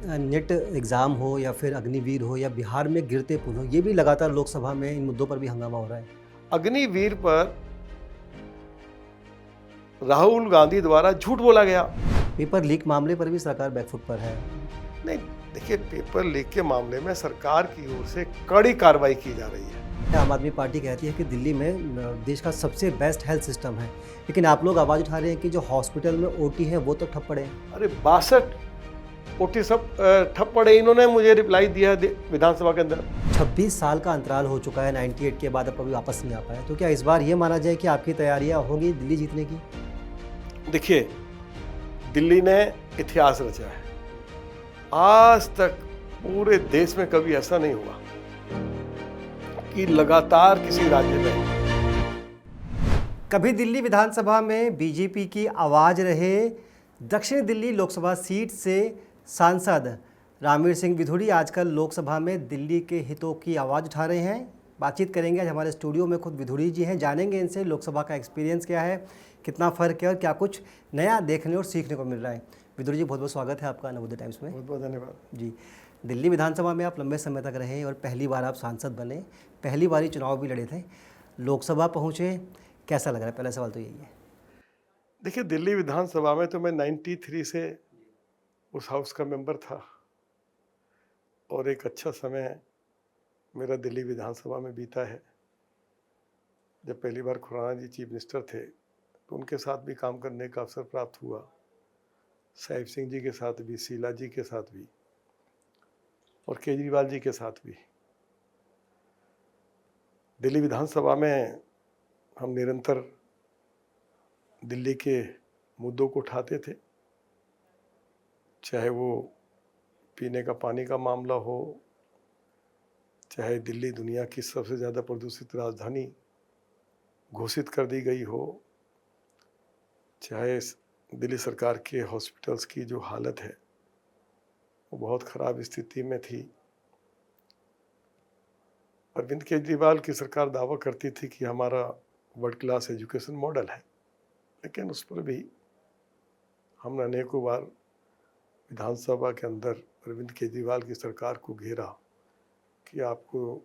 Net exam हो या फिर अग्निवीर हो या बिहार में गिरते पुल हो, ये भी लगातार लोकसभा में इन मुद्दों पर भी हंगामा हो रहा है। अग्निवीर पर राहुल गांधी द्वारा झूठ बोला गया। पेपर लीक मामले पर भी सरकार बैकफुट पर है। नहीं, देखिए, पेपर लीक के मामले में सरकार की ओर से कड़ी कार्रवाई की जा रही है। आम आदमी पार्टी कहती है कि दिल्ली में देश का सबसे बेस्ट हेल्थ सिस्टम है, लेकिन आप लोग आवाज़ उठा रहे हैं कि जो हॉस्पिटल में ओटी है वो तो ठप पड़े हैं। अरे 62 ओटी सब ठप पड़े। इन्होंने मुझे रिप्लाई दिया है विधानसभा के अंदर। 26 साल का अंतराल हो चुका है 98 के बाद, अब कभी वापस नहीं आ पाया, तो क्या इस बार ये माना जाए कि आपकी तैयारियां होंगी दिल्ली जीतने की? देखिए, दिल्ली ने इतिहास रचा है। आज तक पूरे देश में कभी ऐसा नहीं हुआ कि लगातार किसी राज्य में। कभी दिल्ली विधानसभा में बीजेपी की आवाज़ रहे दक्षिण दिल्ली लोकसभा सीट से सांसद रामवीर सिंह विधुड़ी आजकल लोकसभा में दिल्ली के हितों की आवाज़ उठा रहे हैं। बातचीत करेंगे, आज हमारे स्टूडियो में खुद विधुड़ी जी हैं, जानेंगे इनसे लोकसभा का एक्सपीरियंस क्या है, कितना फ़र्क है और क्या कुछ नया देखने और सीखने को मिल रहा है। विधुड़ी जी, बहुत बहुत स्वागत है आपका नवोदय टाइम्स में। बहुत बहुत धन्यवाद जी, दिल्ली विधानसभा में आप लंबे समय तक रहे और पहली बार आप सांसद बने, पहली बार ही चुनाव भी लड़े थे, लोकसभा पहुँचे, कैसा लग रहा है? पहला सवाल तो यही है। देखिए, दिल्ली विधानसभा में तो मैं 93 से उस हाउस का मेंबर था और एक अच्छा समय मेरा दिल्ली विधानसभा में बीता है। जब पहली बार खुराना जी चीफ मिनिस्टर थे तो उनके साथ भी काम करने का अवसर प्राप्त हुआ, साहिब सिंह जी के साथ भी, शीला जी के साथ भी और केजरीवाल जी के साथ भी। दिल्ली विधानसभा में हम निरंतर दिल्ली के मुद्दों को उठाते थे, चाहे वो पीने का पानी का मामला हो, चाहे दिल्ली दुनिया की सबसे ज़्यादा प्रदूषित राजधानी घोषित कर दी गई हो, चाहे दिल्ली सरकार के हॉस्पिटल्स की जो हालत है वो बहुत ख़राब स्थिति में थी। अरविंद केजरीवाल की सरकार दावा करती थी कि हमारा वर्ल्ड क्लास एजुकेशन मॉडल है, लेकिन उस पर भी हमने अनेकों बार विधानसभा के अंदर अरविंद केजरीवाल की सरकार को घेरा कि आपको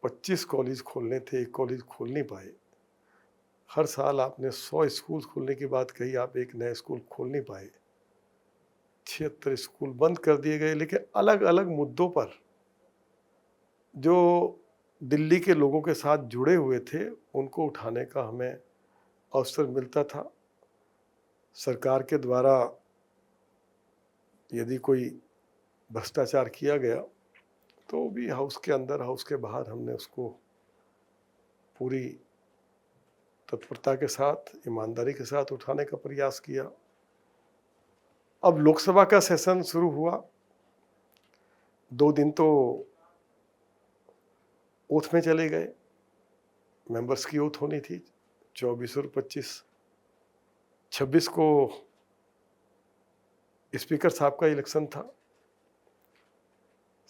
25 कॉलेज खोलने थे, एक कॉलेज खोल नहीं पाए। हर साल आपने 100 स्कूल खोलने की बात कही, आप एक नया स्कूल खोल नहीं पाए। 76 स्कूल बंद कर दिए गए। लेकिन अलग अलग मुद्दों पर जो दिल्ली के लोगों के साथ जुड़े हुए थे उनको उठाने का हमें अवसर मिलता था। सरकार के द्वारा यदि कोई भ्रष्टाचार किया गया तो भी हाउस के अंदर, हाउस के बाहर हमने उसको पूरी तत्परता के साथ, ईमानदारी के साथ उठाने का प्रयास किया। अब लोकसभा का सेशन शुरू हुआ, 2 दिन तो ओथ में चले गए। मेंबर्स की ओथ होनी थी 24 और 25। 26 को स्पीकर साहब का इलेक्शन था,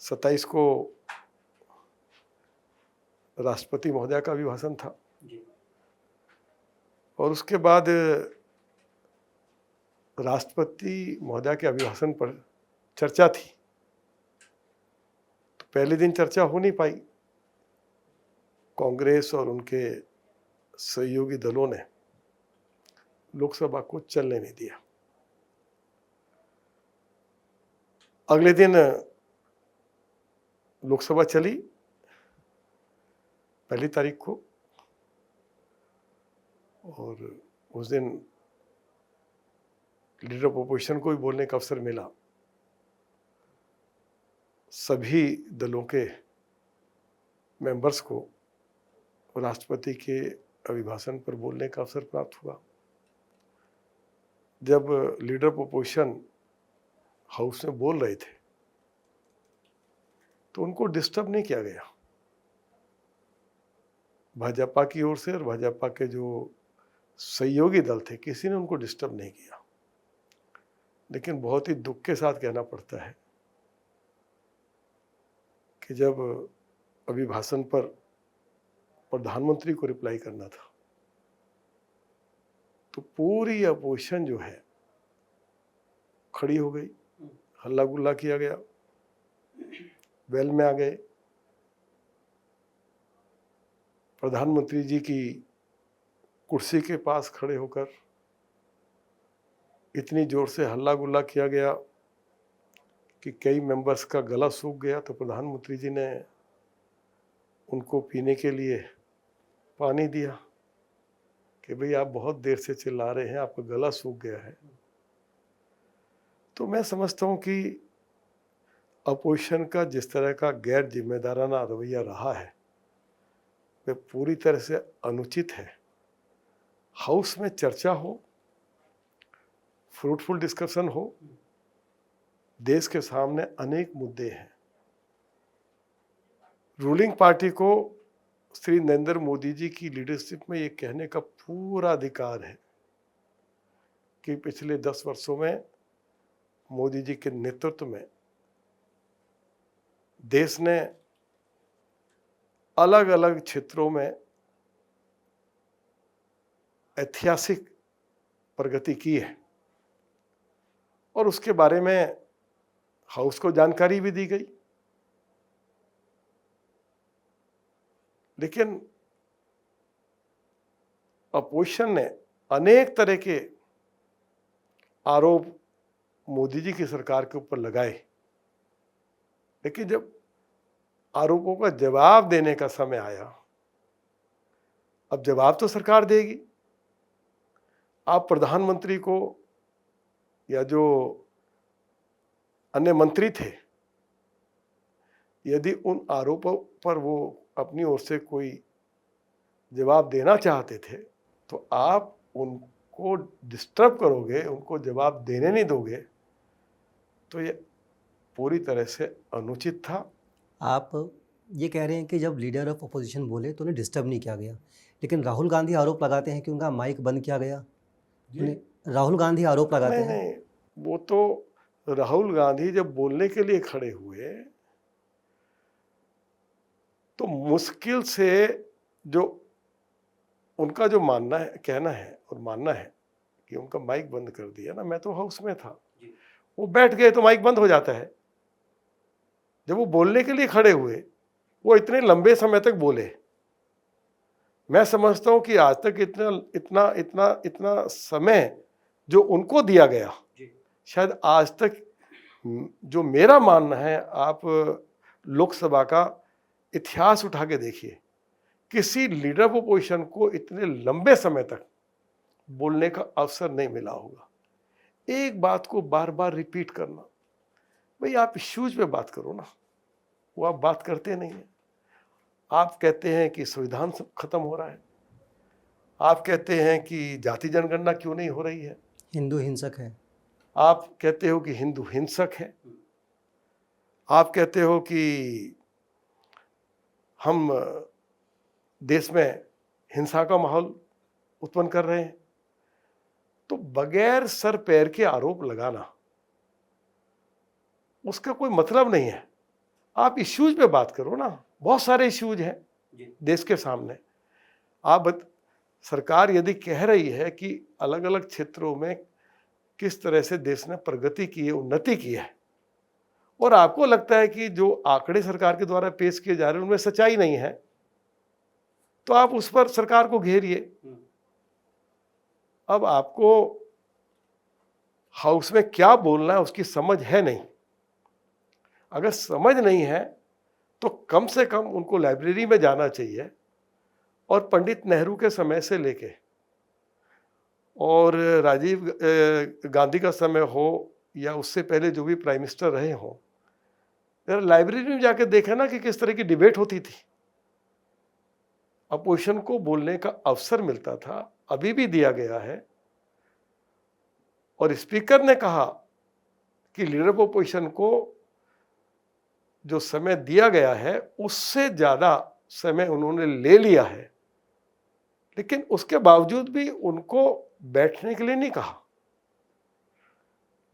27 को राष्ट्रपति महोदय का अभिभाषण था और उसके बाद राष्ट्रपति महोदय के अभिभाषण पर चर्चा थी। तो पहले दिन चर्चा हो नहीं पाई। कांग्रेस और उनके सहयोगी दलों ने लोकसभा को चलने नहीं दिया। अगले दिन लोकसभा चली 1 तारीख को और उस दिन लीडर ऑफ अपोजिशन को भी बोलने का अवसर मिला। सभी दलों के मेंबर्स को राष्ट्रपति के अभिभाषण पर बोलने का अवसर प्राप्त हुआ। जब लीडर ऑफ अपोजिशन हाउस में बोल रहे थे तो उनको डिस्टर्ब नहीं किया गया। भाजपा की ओर से और भाजपा के जो सहयोगी दल थे, किसी ने उनको डिस्टर्ब नहीं किया। लेकिन बहुत ही दुख के साथ कहना पड़ता है कि जब अभिभाषण पर प्रधानमंत्री को रिप्लाई करना था तो पूरी अपोजिशन जो है खड़ी हो गई, हल्ला गुल्ला किया गया, वेल में आ गए, प्रधानमंत्री जी की कुर्सी के पास खड़े होकर इतनी जोर से हल्ला गुल्ला किया गया कि कई मेंबर्स का गला सूख गया। तो प्रधानमंत्री जी ने उनको पीने के लिए पानी दिया कि भाई आप बहुत देर से चिल्ला रहे हैं, आपका गला सूख गया है। तो मैं समझता हूँ कि अपोजिशन का जिस तरह का गैर जिम्मेदाराना रवैया रहा है वह पूरी तरह से अनुचित है। हाउस में चर्चा हो, फ्रूटफुल डिस्कशन हो, देश के सामने अनेक मुद्दे हैं। रूलिंग पार्टी को श्री नरेंद्र मोदी जी की लीडरशिप में ये कहने का पूरा अधिकार है कि पिछले 10 वर्षों में मोदी जी के नेतृत्व में देश ने अलग अलग क्षेत्रों में ऐतिहासिक प्रगति की है और उसके बारे में हाउस को जानकारी भी दी गई। लेकिन अपोजिशन ने अनेक तरह के आरोप मोदी जी की सरकार के ऊपर लगाए, लेकिन जब आरोपों का जवाब देने का समय आया, अब जवाब तो सरकार देगी। आप प्रधानमंत्री को या जो अन्य मंत्री थे, यदि उन आरोपों पर वो अपनी ओर से कोई जवाब देना चाहते थे तो आप उनको डिस्टर्ब करोगे, उनको जवाब देने नहीं दोगे, तो ये पूरी तरह से अनुचित था। आप ये कह रहे हैं कि जब लीडर ऑफ अपोजिशन बोले तो उन्हें डिस्टर्ब नहीं किया गया, लेकिन राहुल गांधी आरोप लगाते हैं कि उनका माइक बंद किया गया। राहुल गांधी आरोप लगाते हैं। नहीं, वो तो राहुल गांधी जब बोलने के लिए खड़े हुए तो मुश्किल से जो उनका जो मानना है, कहना है और मानना है कि उनका माइक बंद कर दिया ना, मैं तो हाउस में था, वो बैठ गए तो माइक बंद हो जाता है। जब वो बोलने के लिए खड़े हुए, वो इतने लंबे समय तक बोले। मैं समझता हूं कि आज तक इतना इतना इतना इतना समय जो उनको दिया गया, शायद आज तक, जो मेरा मानना है, आप लोकसभा का इतिहास उठा के देखिए, किसी लीडर ऑफ अपोजिशन को इतने लंबे समय तक बोलने का अवसर नहीं मिला होगा। एक बात को बार बार रिपीट करना, भाई आप इश्यूज पे बात करो ना, वो आप बात करते नहीं हैं। आप कहते हैं कि संविधान खत्म हो रहा है, आप कहते हैं कि जाति जनगणना क्यों नहीं हो रही है, हिंदू हिंसक है, आप कहते हो कि हिंदू हिंसक है, आप कहते हो कि हम देश में हिंसा का माहौल उत्पन्न कर रहे हैं। तो बगैर सर पैर के आरोप लगाना, उसका कोई मतलब नहीं है। आप इश्यूज पे बात करो ना, बहुत सारे इश्यूज हैं देश के सामने। सरकार यदि कह रही है कि अलग अलग क्षेत्रों में किस तरह से देश ने प्रगति की है, उन्नति की है, और आपको लगता है कि जो आंकड़े सरकार के द्वारा पेश किए जा रहे हैं उनमें सच्चाई नहीं है, तो आप उस पर सरकार को घेरिए। अब आपको हाउस में क्या बोलना है उसकी समझ है नहीं। अगर समझ नहीं है तो कम से कम उनको लाइब्रेरी में जाना चाहिए और पंडित नेहरू के समय से लेके और राजीव गांधी का समय हो या उससे पहले जो भी प्राइम मिनिस्टर रहे हों, लाइब्रेरी में जाके देखा ना कि किस तरह की डिबेट होती थी। अपोजिशन को बोलने का अवसर मिलता था, अभी भी दिया गया है, और स्पीकर ने कहा कि लीडर ऑफ अपोजिशन को जो समय दिया गया है उससे ज्यादा समय उन्होंने ले लिया है, लेकिन उसके बावजूद भी उनको बैठने के लिए नहीं कहा।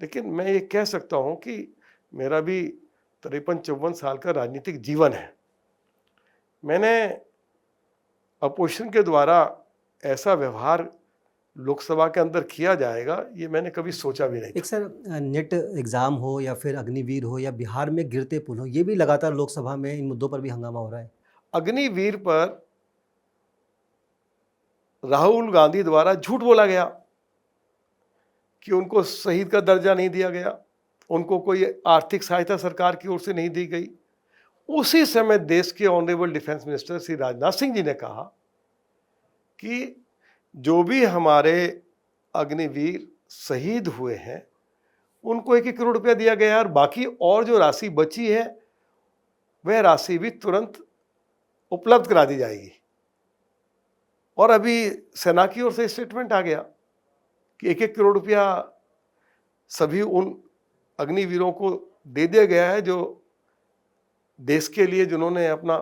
लेकिन मैं ये कह सकता हूं कि मेरा भी 53-54 साल का राजनीतिक जीवन है। मैंने अपोजिशन के द्वारा ऐसा व्यवहार लोकसभा के अंदर किया जाएगा ये मैंने कभी सोचा भी नहीं था। एक सर नेट एग्ज़ाम हो या फिर अग्निवीर हो या बिहार में गिरते पुल हो, ये भी लगातार लोकसभा में इन मुद्दों पर भी हंगामा हो रहा है। अग्निवीर पर राहुल गांधी द्वारा झूठ बोला गया कि उनको शहीद का दर्जा नहीं दिया गया, उनको कोई आर्थिक सहायता सरकार की ओर से नहीं दी गई। उसी समय देश के honourable defence minister Shri Rajnath Singh ji ने कहा कि जो भी हमारे अग्निवीर शहीद हुए हैं उनको 1-1 करोड़ रुपया दिया गया है और बाकी और जो राशि बची है वह राशि भी तुरंत उपलब्ध करा दी जाएगी। और अभी सेना की ओर से स्टेटमेंट आ गया कि 1-1 करोड़ रुपया सभी उन अग्निवीरों को दे दिया गया है जो देश के लिए जिन्होंने अपना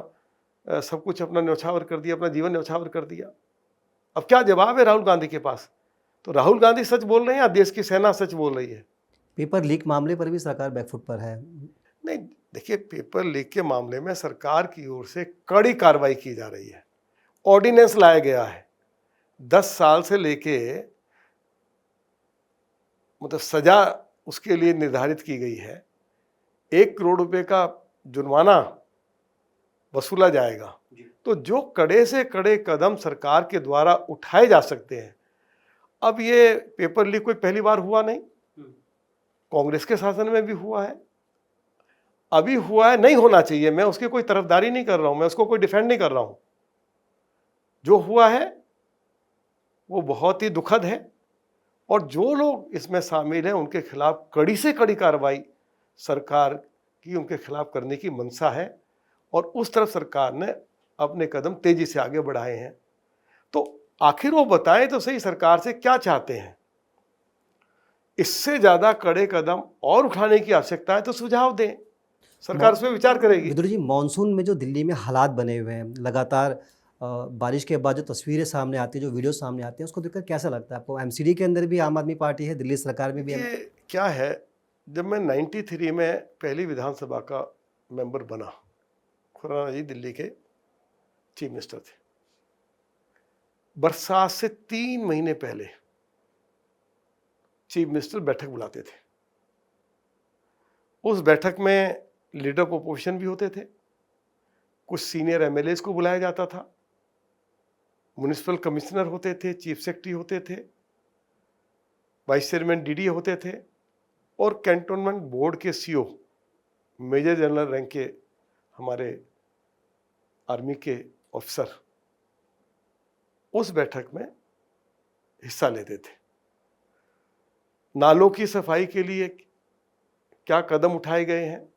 सब कुछ अपना न्यौछावर कर दिया, अपना जीवन न्यौछावर कर दिया। अब क्या जवाब है राहुल गांधी के पास? तो राहुल गांधी सच बोल रहे हैं या देश की सेना सच बोल रही है? पेपर लीक मामले पर भी सरकार बैकफुट पर है। नहीं, देखिए, पेपर लीक के मामले में सरकार की ओर से कड़ी कार्रवाई की जा रही है। ऑर्डिनेंस लाया गया है, 10 साल से लेके मतलब सजा उसके लिए निर्धारित की गई है। 1 करोड़ रुपए का जुर्माना वसूला जाएगा। तो जो कड़े से कड़े कदम सरकार के द्वारा उठाए जा सकते हैं। अब ये पेपर लीक कोई पहली बार हुआ नहीं, कांग्रेस के शासन में भी हुआ है, अभी हुआ है, नहीं होना चाहिए। मैं उसकी कोई तरफदारी नहीं कर रहा हूं, मैं उसको कोई डिफेंड नहीं कर रहा हूं। जो हुआ है वो बहुत ही दुखद है और जो लोग इसमें शामिल हैं उनके खिलाफ कड़ी से कड़ी कार्रवाई सरकार की उनके खिलाफ करने की मंशा है और उस तरफ सरकार ने अपने कदम तेजी से आगे बढ़ाए हैं। तो आखिर वो बताएं तो सही सरकार से क्या चाहते हैं। इससे ज्यादा कड़े कदम और उठाने की आवश्यकता है तो सुझाव दें, सरकार उस पर विचार करेगी। विदुर जी, मानसून में जो दिल्ली में हालात बने हुए हैं, लगातार बारिश के बाद जो तस्वीरें सामने आती है, जो वीडियो सामने आती है, उसको देखकर कैसा लगता है आपको? एमसीडी के अंदर भी आम आदमी पार्टी है, दिल्ली सरकार में भी ये क्या है, जब मैं 93 में पहली विधानसभा का मेंबर बना, खुराना जी दिल्ली के चीफ मिनिस्टर थे। बरसात से 3 महीने पहले चीफ मिनिस्टर बैठक बुलाते थे। उस बैठक में लीडर ऑफ अपोजिशन भी होते थे, कुछ सीनियर एमएलएस को बुलाया जाता था, म्युनिसिपल कमिश्नर होते थे, चीफ सेक्रेटरी होते थे, वाइस चेयरमैन डीडी होते थे और कैंटोनमेंट बोर्ड के सीओ, मेजर जनरल रैंक के हमारे आर्मी के ऑफिसर उस बैठक में हिस्सा लेते थे। नालों की सफाई के लिए क्या कदम उठाए गए हैं,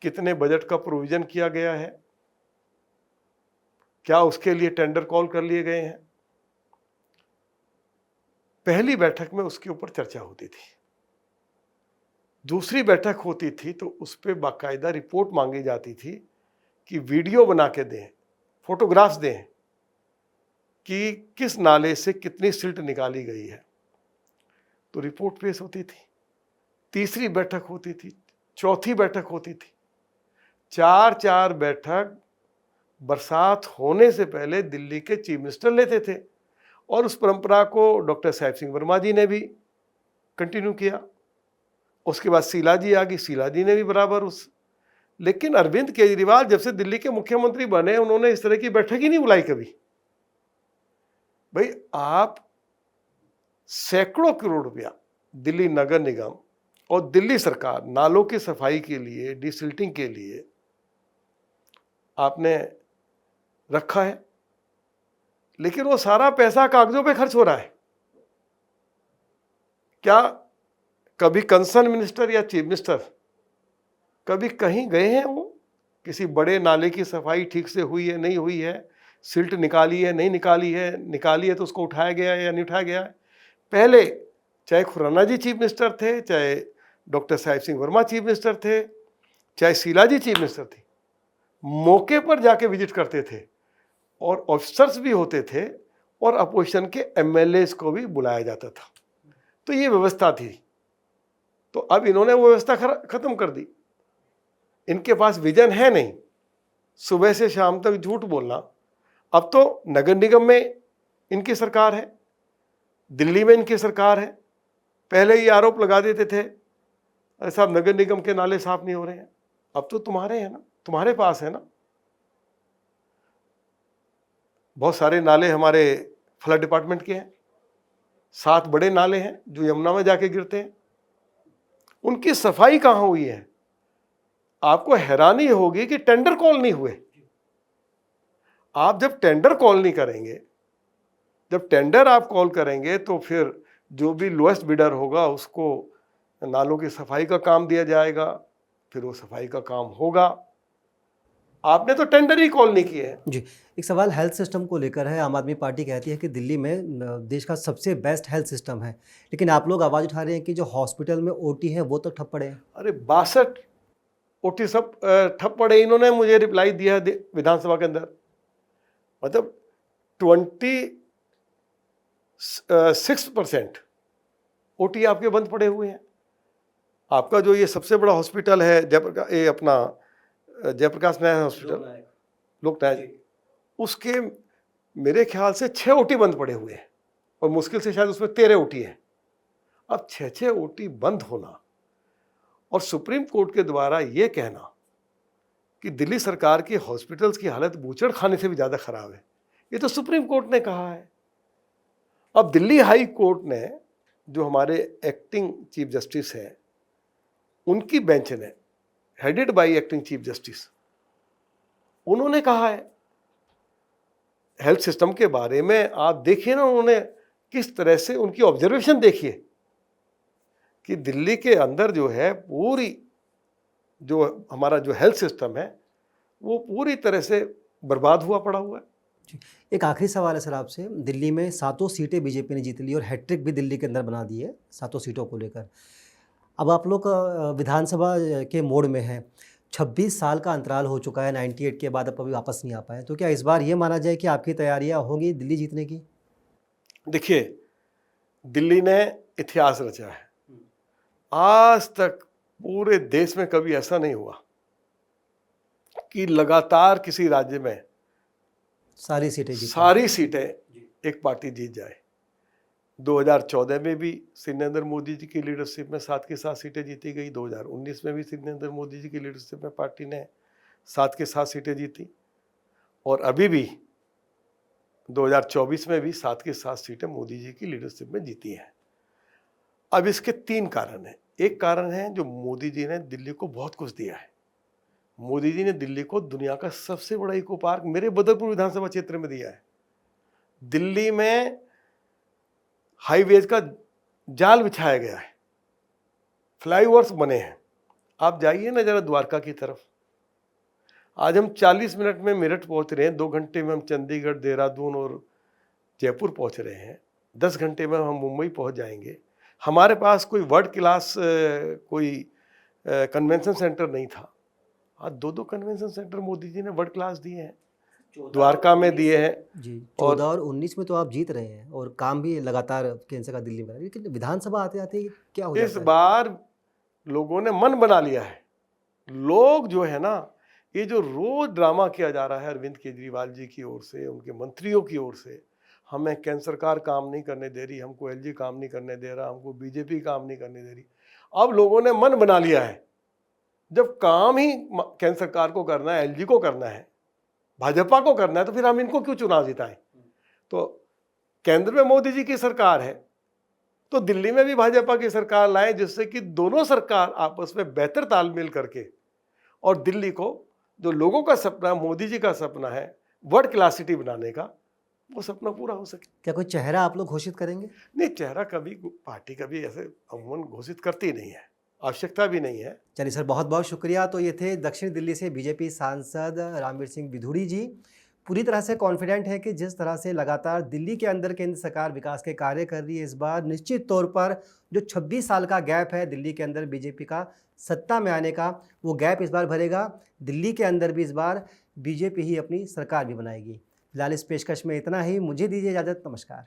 कितने बजट का प्रोविजन किया गया है, क्या उसके लिए टेंडर कॉल कर लिए गए हैं। पहली बैठक में उसके ऊपर चर्चा होती थी। दूसरी बैठक होती थी तो उस पर बाकायदा रिपोर्ट मांगी जाती थी कि वीडियो बना के दें, फोटोग्राफ्स दें कि किस नाले से कितनी सिल्ट निकाली गई है, तो रिपोर्ट पेश होती थी। तीसरी बैठक होती थी, चौथी बैठक होती थी, 4-4 बैठक बरसात होने से पहले दिल्ली के चीफ मिनिस्टर लेते थे और उस परंपरा को डॉक्टर साहिब सिंह वर्मा जी ने भी कंटिन्यू किया। उसके बाद शीला जी आ गई, शीला जी ने भी बराबर लेकिन अरविंद केजरीवाल जब से दिल्ली के मुख्यमंत्री बने उन्होंने इस तरह की बैठक ही नहीं बुलाई कभी। भाई, आप सैकड़ों करोड़ रुपया दिल्ली नगर निगम और दिल्ली सरकार नालों की सफाई के लिए, डिसिल्टिंग के लिए आपने रखा है, लेकिन वो सारा पैसा कागजों पे खर्च हो रहा है। क्या कभी कंसर्न मिनिस्टर या चीफ मिनिस्टर कभी कहीं गए हैं, वो किसी बड़े नाले की सफाई ठीक से हुई है नहीं हुई है, सिल्ट निकाली है नहीं निकाली है, निकाली है तो उसको उठाया गया है या नहीं उठाया गया है? पहले चाहे खुराना जी चीफ मिनिस्टर थे, चाहे doctor Sahib Singh Verma chief minister थे, चाहे शीला जी चीफ मिनिस्टर थी, मौके पर जाके विजिट करते थे और ऑफिसर्स भी होते थे और अपोजिशन के एमएलएस को भी बुलाया जाता था। तो ये व्यवस्था थी। तो अब इन्होंने वो व्यवस्था खत्म कर दी। इनके पास विजन है नहीं, सुबह से शाम तक झूठ बोलना। अब तो नगर निगम में इनकी सरकार है, दिल्ली में इनकी सरकार है, पहले ये आरोप लगा देते थे अरे साहब नगर निगम के नाले साफ नहीं हो रहे हैं, अब तो तुम्हारे हैं ना, तुम्हारे पास है ना। बहुत सारे नाले हमारे फ्लड डिपार्टमेंट के हैं, 7 बड़े नाले हैं जो यमुना में जाके गिरते हैं, उनकी सफाई कहाँ हुई है। आपको हैरानी होगी कि टेंडर कॉल नहीं हुए। आप जब टेंडर कॉल नहीं करेंगे, जब टेंडर आप कॉल करेंगे तो फिर जो भी लोएस्ट बिडर होगा उसको नालों की सफाई का काम दिया जाएगा, फिर वो सफाई का काम होगा। आपने तो टेंडर ही कॉल नहीं किए हैं। जी, एक सवाल हेल्थ सिस्टम को लेकर है। आम आदमी पार्टी कहती है कि दिल्ली में देश का सबसे बेस्ट हेल्थ सिस्टम है, लेकिन आप लोग आवाज़ उठा रहे हैं कि जो हॉस्पिटल में ओटी है वो तो ठप पड़े हैं। अरे 62 ओटी सब ठप पड़े। इन्होंने मुझे रिप्लाई दिया है विधानसभा के अंदर, मतलब 26% ओटी आपके बंद पड़े हुए हैं। आपका जो ये सबसे बड़ा हॉस्पिटल है जयप्रकाश नारायण हॉस्पिटल, लोकनायक, उसके मेरे ख्याल से 6 ओटी बंद पड़े हुए हैं और मुश्किल से शायद उसमें 13 ओटी है। अब 6 ओटी बंद होना और सुप्रीम कोर्ट के द्वारा ये कहना कि दिल्ली सरकार की हॉस्पिटल्स की हालत बूचड़ खाने से भी ज़्यादा खराब है, ये तो सुप्रीम कोर्ट ने कहा है। अब दिल्ली हाई कोर्ट ने, जो हमारे एक्टिंग चीफ जस्टिस हैं, उनकी बेंच ने, headed by acting chief justice, उन्होंने कहा है हेल्थ सिस्टम के बारे में। आप देखिए ना, उन्होंने किस तरह से उनकी ऑब्जर्वेशन देखिए कि दिल्ली के अंदर जो है पूरी जो हमारा जो हेल्थ सिस्टम है वो पूरी तरह से बर्बाद हुआ पड़ा हुआ है। एक आखिरी सवाल है सर आपसे। दिल्ली में 7 सीटें बीजेपी ने जीत ली और हैट्रिक भी दिल्ली के अंदर बना दी है 7 सीटों को लेकर। अब आप लोग विधानसभा के मोड में हैं, 26 साल का अंतराल हो चुका है, 98 के बाद अब अभी वापस नहीं आ पाए, तो क्या इस बार ये माना जाए कि आपकी तैयारियां होंगी दिल्ली जीतने की? देखिए, दिल्ली ने इतिहास रचा है। आज तक पूरे देश में कभी ऐसा नहीं हुआ कि लगातार किसी राज्य में सारी सीटें एक पार्टी जीत जाए। 2014 में भी श्री नरेंद्र मोदी जी की लीडरशिप में 7 की 7 सीटें जीती गई। 2019 में भी श्री नरेंद्र मोदी जी की लीडरशिप में पार्टी ने 7 की 7 सीटें जीती, और अभी भी 2024 में भी 7 की 7 सीटें मोदी जी की लीडरशिप में जीती हैं। अब इसके 3 कारण हैं। एक कारण है जो मोदी जी ने दिल्ली को बहुत कुछ दिया है। मोदी जी ने दिल्ली को दुनिया का सबसे बड़ा इको पार्क मेरे बदरपुर विधानसभा क्षेत्र में दिया है। दिल्ली में हाईवेज का जाल बिछाया गया है, फ्लाईओवर्स बने हैं। आप जाइए ना जरा द्वारका की तरफ। आज हम 40 मिनट में मेरठ पहुंच रहे हैं, 2 घंटे में हम चंडीगढ़, देहरादून और जयपुर पहुंच रहे हैं, 10 घंटे में हम मुंबई पहुंच जाएंगे। हमारे पास कोई वर्ल्ड क्लास कोई कन्वेंशन सेंटर नहीं था। आज 2 कन्वेंशन सेंटर मोदी जी ने वर्ल्ड क्लास दिए हैं, द्वारका में दिए हैं जी। 14 और 19 में तो आप जीत रहे हैं और काम भी लगातार केंद्र का दिल्ली में, लेकिन विधानसभा आते आते क्या हो जाता है? इस बार लोगों ने मन बना लिया है। लोग जो है ना, ये जो रोज ड्रामा किया जा रहा है अरविंद केजरीवाल जी की ओर से, उनके मंत्रियों की ओर से, हमें केंद्र सरकार काम नहीं करने दे रही, हमको एलजी काम नहीं करने दे रहा, हमको बीजेपी काम नहीं करने दे रही। अब लोगों ने मन बना लिया है, जब काम ही केंद्र सरकार को करना है, एलजी को करना है, भाजपा को करना है, तो फिर हम इनको क्यों चुनाव जिताएं। तो केंद्र में मोदी जी की सरकार है, तो दिल्ली में भी भाजपा की सरकार लाए, जिससे कि दोनों सरकार आपस में बेहतर तालमेल करके और दिल्ली को, जो लोगों का सपना, मोदी जी का सपना है वर्ल्ड क्लास सिटी बनाने का, वो सपना पूरा हो सके। क्या कोई चेहरा आप लोग घोषित करेंगे? नहीं, चेहरा कभी पार्टी कभी ऐसे अमूमन घोषित करती नहीं है, आवश्यकता भी नहीं है। चलिए सर, बहुत बहुत शुक्रिया। तो ये थे दक्षिण दिल्ली से बीजेपी सांसद रामवीर सिंह विधूड़ी जी। पूरी तरह से कॉन्फिडेंट है कि जिस तरह से लगातार दिल्ली के अंदर केंद्र सरकार विकास के कार्य कर रही है, इस बार निश्चित तौर पर जो 26 साल का गैप है दिल्ली के अंदर बीजेपी का सत्ता में आने का, वो गैप इस बार भरेगा। दिल्ली के अंदर भी इस बार बीजेपी ही अपनी सरकार भी बनाएगी। फिलहाल इस पेशकश में इतना ही। मुझे दीजिए इजाज़त। नमस्कार।